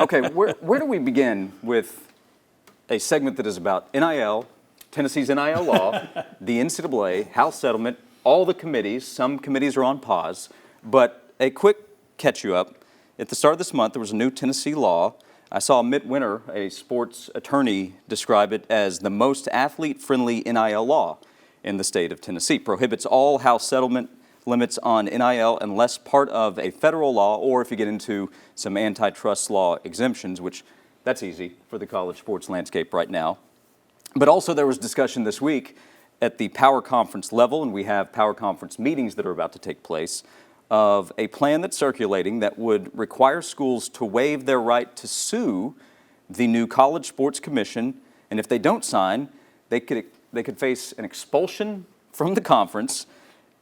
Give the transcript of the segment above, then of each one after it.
Okay, where do we begin with a segment that is about NIL, Tennessee's NIL law, the NCAA, House settlement, all the committees? Some committees are on pause. But a quick catch you up. At the start of this month, there was a new Tennessee law. I saw Mitt Winter, a sports attorney, describe it as the most athlete-friendly NIL law in the state of Tennessee. Prohibits all House settlement limits on NIL unless part of a federal law, or if you get into some antitrust law exemptions, which that's easy for the college sports landscape right now. But also there was discussion this week at the Power Conference level, and we have Power Conference meetings that are about to take place, of a plan that's circulating that would require schools to waive their right to sue the new College Sports Commission, and if they don't sign, they could face an expulsion from the conference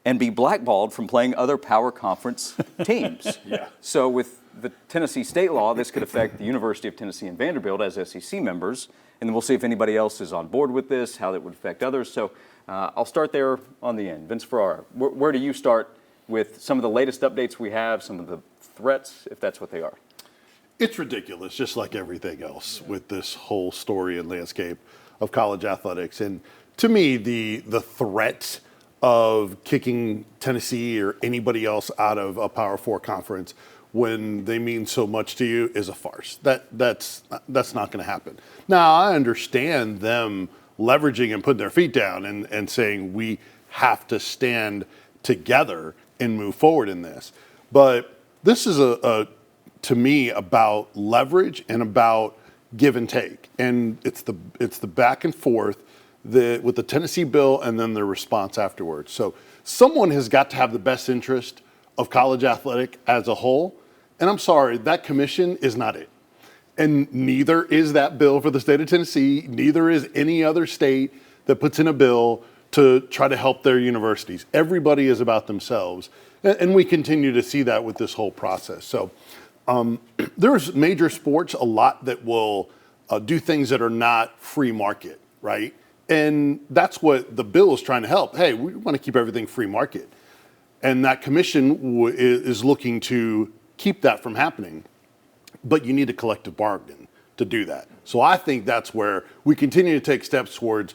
and be blackballed from playing other Power Conference teams. Yeah. So with the Tennessee state law, this could affect the University of Tennessee and Vanderbilt as SEC members, and then we'll see if anybody else is on board with this, how that would affect others. So I'll start there on the end. Vince Ferrara, where do you start with some of the latest updates we have, some of the threats, if that's what they are? It's ridiculous, just like everything else with this whole story and landscape of college athletics. And to me, the threat of kicking Tennessee or anybody else out of a Power Four conference when they mean so much to you is a farce. That's not going to happen. Now, I understand them leveraging and putting their feet down and saying we have to stand together and move forward in this. But this is to me about leverage and about give and take. And it's the back and forth with the Tennessee bill and then the response afterwards. So someone has got to have the best interest of college athletic as a whole. And I'm sorry, that commission is not it. And neither is that bill for the state of Tennessee. Neither is any other state that puts in a bill to try to help their universities. Everybody is about themselves. And we continue to see that with this whole process. So there's major sports, a lot that will do things that are not free market, right? And that's what the bill is trying to help. Hey, we want to keep everything free market. And that commission is looking to keep that from happening. But you need a collective bargain to do that. So I think that's where we continue to take steps towards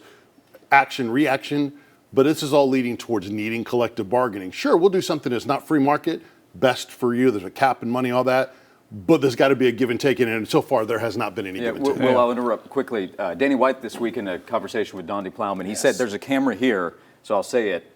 action, reaction, but this is all leading towards needing collective bargaining. Sure, we'll do something that's not free market, best for you, there's a cap and money, all that, but there's got to be a give and take in it, and so far there has not been any give and take. Well, I'll interrupt quickly. Danny White this week in a conversation with Donnie Plowman, he said there's a camera here, so I'll say it,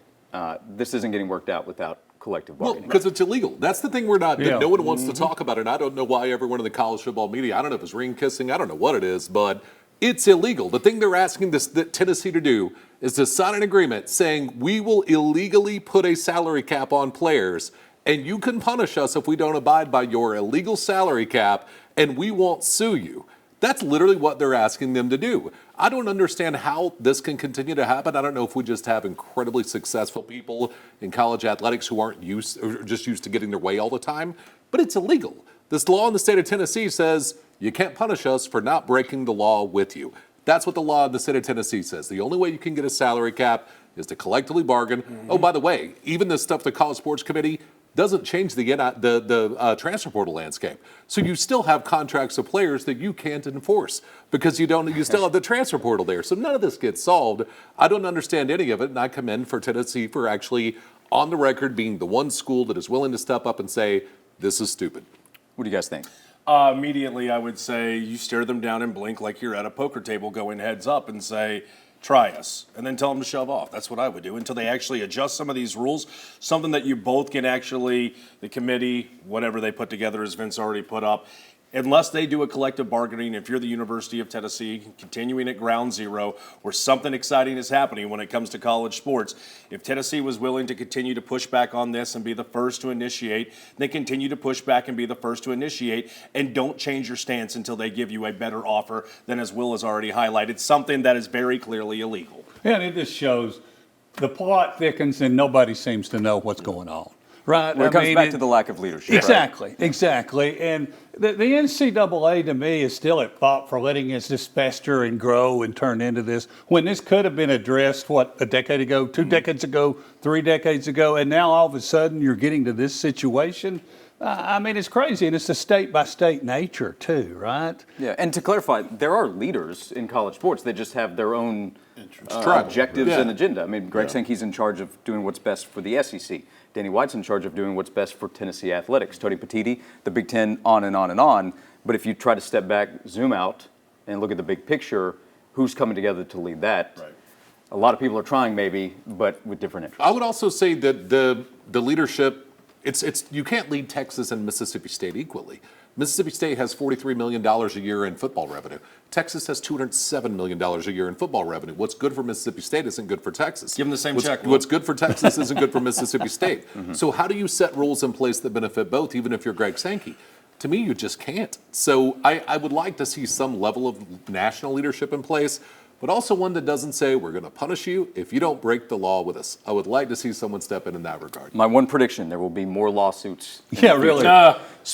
this isn't getting worked out without collective bargaining. Well, because it's illegal. That's the thing that no one wants to talk about, and I don't know why everyone in the college football media, I don't know if it's ring kissing, I don't know what it is, but it's illegal. The thing they're asking Tennessee to do is to sign an agreement saying we will illegally put a salary cap on players, and you can punish us if we don't abide by your illegal salary cap, and we won't sue you. That's literally what they're asking them to do. I don't understand how this can continue to happen. I don't know if we just have incredibly successful people in college athletics who aren't used or just used to getting their way all the time, but it's illegal. This law in the state of Tennessee says you can't punish us for not breaking the law with you. That's what the law in the state of Tennessee says. The only way you can get a salary cap is to collectively bargain. Mm-hmm. Oh, by the way, even this stuff the College Sports Committee doesn't change the transfer portal landscape. So you still have contracts of players that you can't enforce because you still have the transfer portal there. So none of this gets solved. I don't understand any of it, and I commend for Tennessee for actually on the record being the one school that is willing to step up and say, this is stupid. What do you guys think? Immediately, I would say you stare them down and blink like you're at a poker table going heads up and say, try us, and then tell them to shove off. That's what I would do until they actually adjust some of these rules, something that you both can actually, the committee, whatever they put together, as Vince already put up, unless they do a collective bargaining, if you're the University of Tennessee, continuing at ground zero, where something exciting is happening when it comes to college sports, if Tennessee was willing to continue to push back on this and be the first to initiate, then continue to push back and be the first to initiate, and don't change your stance until they give you a better offer than, as Will has already highlighted, something that is very clearly illegal. Yeah, and it just shows the plot thickens and nobody seems to know what's going on. Right. Well, it comes back to the lack of leadership. Exactly, right? Exactly. And the NCAA, to me, is still at fault for letting it just fester and grow and turn into this, when this could have been addressed, a decade ago, 2 decades ago, 3 decades ago, and now all of a sudden you're getting to this situation. I mean, it's crazy, and it's a state-by-state nature too, right? Yeah, and to clarify, there are leaders in college sports. They just have their own tribal. objectives Yeah. and agenda. I mean, Greg Sankey's in charge of doing what's best for the SEC. Danny White's in charge of doing what's best for Tennessee athletics. Tony Petitti, the Big Ten, on and on and on. But if you try to step back, zoom out, and look at the big picture, who's coming together to lead that? Right. A lot of people are trying, maybe, but with different interests. I would also say that the leadership, it's you can't lead Texas and Mississippi State equally. Mississippi State has $43 million a year in football revenue. Texas has $207 million a year in football revenue. What's good for Mississippi State isn't good for Texas. Give them the same check. What's good for Texas isn't good for Mississippi State. So how do you set rules in place that benefit both, even if you're Greg Sankey? To me, you just can't. So I would like to see some level of national leadership in place, but also one that doesn't say, we're going to punish you if you don't break the law with us. I would like to see someone step in that regard. My one prediction, there will be more lawsuits. in Yeah, the really. future.